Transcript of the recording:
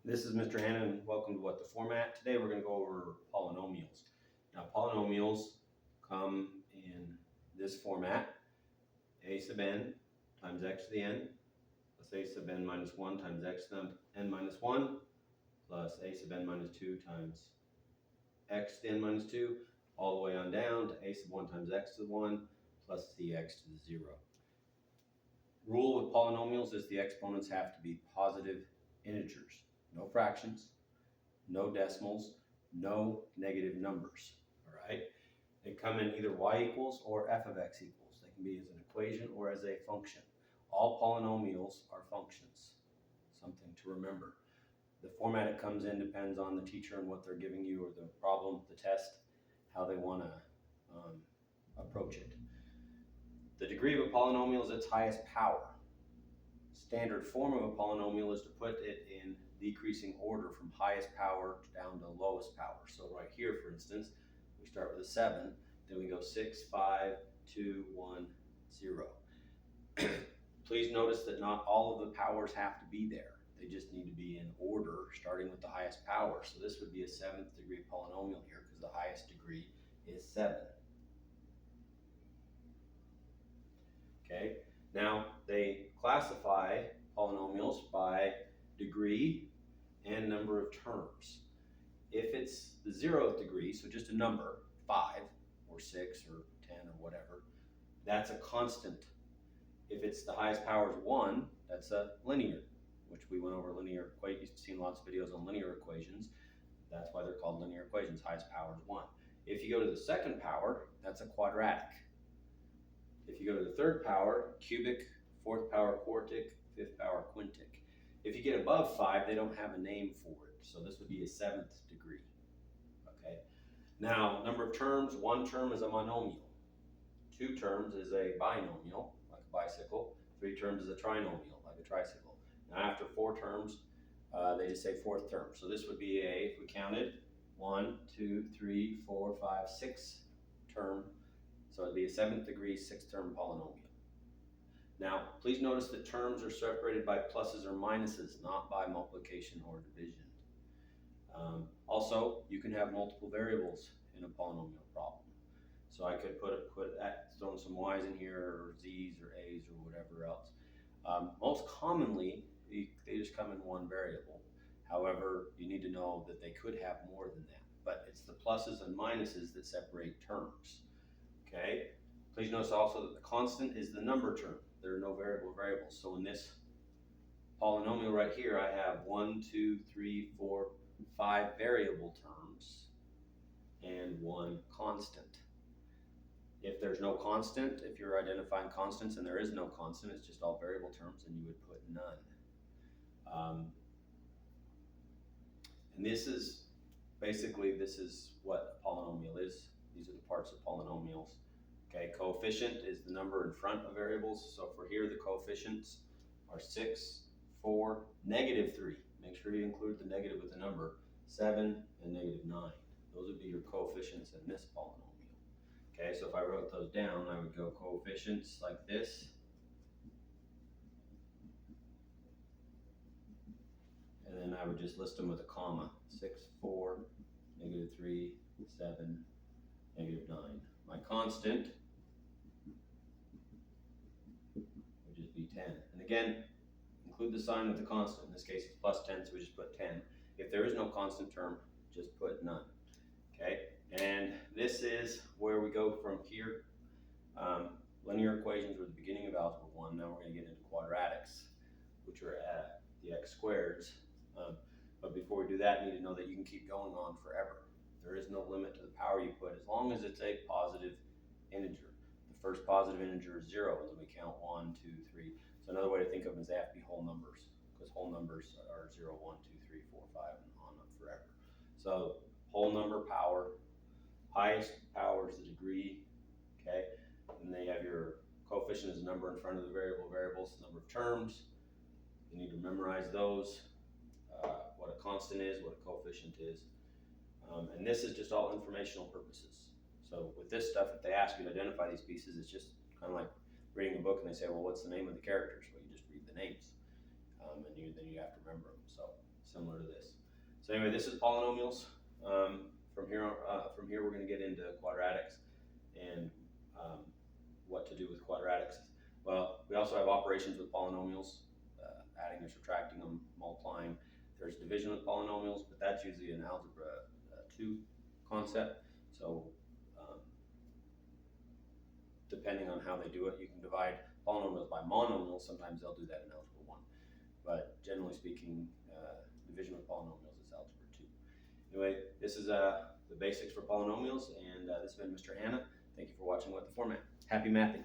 This is Mr. Hannon. Welcome to What the Format. Today we're going to go over polynomials. Now polynomials come in this format: a sub n times x to the n plus a sub n minus 1 times x to the n minus 1 plus a sub n minus 2 times x to the n minus 2 all the way on down to a sub 1 times x to the 1 plus cx to the 0. Rule with polynomials is the exponents have to be positive integers. No fractions, no decimals, no negative numbers, all right? They come in either y equals or f of x equals. They can be as an equation or as a function. All polynomials are functions, something to remember. The format it comes in depends on the teacher and what they're giving you, or the problem, the test, how they want to approach it. The degree of a polynomial is its highest power. Standard form of a polynomial is to put it in decreasing order from highest power down to lowest power. So right here, for instance, we start with a 7, then we go 6, 5, 2, 1, 0. Please notice that not all of the powers have to be there. They just need to be in order, starting with the highest power. So this would be a 7th degree polynomial here because the highest degree is 7. Okay, now they classify polynomials by degree and number of terms. If it's the 0th degree, so just a number, 5 or 6 or 10 or whatever, that's a constant. If it's the highest power is 1, that's a linear, which we went over linear equations. You've seen lots of videos on linear equations. That's why they're called linear equations. Highest power is 1. If you go to the second power, that's a quadratic. If you go to the third power, cubic, fourth power quartic, fifth power quintic. If you get above 5, they don't have a name for it. So this would be a 7th degree. Okay. Now, number of terms, one term is a monomial. 2 terms is a binomial, like a bicycle. 3 terms is a trinomial, like a tricycle. Now, after 4 terms, they just say 4th term. So this would be a, if we counted, 1, 2, 3, 4, 5, 6 term. So it'd be a 7th degree, 6th term polynomial. Now, please notice that terms are separated by pluses or minuses, not by multiplication or division. Also, you can have multiple variables in a polynomial problem. So I could throw some y's in here, or z's, or a's, or whatever else. Most commonly, they just come in one variable. However, you need to know that they could have more than that. But it's the pluses and minuses that separate terms. Okay. Please notice also that the constant is the number term. There are no variable variables. So in this polynomial right here, I have 1, 2, 3, 4, 5 variable terms and 1 constant. If there's no constant, if you're identifying constants and there is no constant, it's just all variable terms, and you would put none. And this is what a polynomial is. These are the parts of polynomials. Okay, coefficient is the number in front of variables. So for here, the coefficients are 6, 4, negative 3. Make sure you include the negative with the number, 7, and negative 9. Those would be your coefficients in this polynomial. Okay, so if I wrote those down, I would go coefficients like this. And then I would just list them with a comma. 6, 4, negative 3, 7, negative 9. My constant would just be 10. And again, include the sign with the constant. In this case, it's plus 10, so we just put 10. If there is no constant term, just put none. Okay, and this is where we go from here. Linear equations were the beginning of Algebra 1. Now we're going to get into quadratics, which are at the x squareds. But before we do that, you need to know that you can keep going on forever. There is no limit to the power you put as long as it's a positive integer. The first positive integer is 0, and then we count 1, 2, 3. So another way to think of them is they have to be whole numbers, because whole numbers are 0, 1, 2, 3, 4, 5, and on up forever. So whole number power, highest power is the degree, okay? And then you have your coefficient as a number in front of the variables, number of terms. You need to memorize those, what a constant is, what a coefficient is. And this is just all informational purposes. So with this stuff, if they ask you to identify these pieces, it's just kind of like reading a book and they say, well, what's the name of the characters? Well, you just read the names, and then you have to remember them. So similar to this. So anyway, this is polynomials. From here we're going to get into quadratics and what to do with quadratics. Well, we also have operations with polynomials, adding or subtracting them, multiplying. There's division with polynomials, but that's usually an algebra 2 concept. So depending on how they do it, you can divide polynomials by monomials. Sometimes they'll do that in algebra 1. But generally speaking, division with polynomials is algebra 2. Anyway, this is the basics for polynomials, and this has been Mr. Hanna. Thank you for watching What the Format. Happy mathing.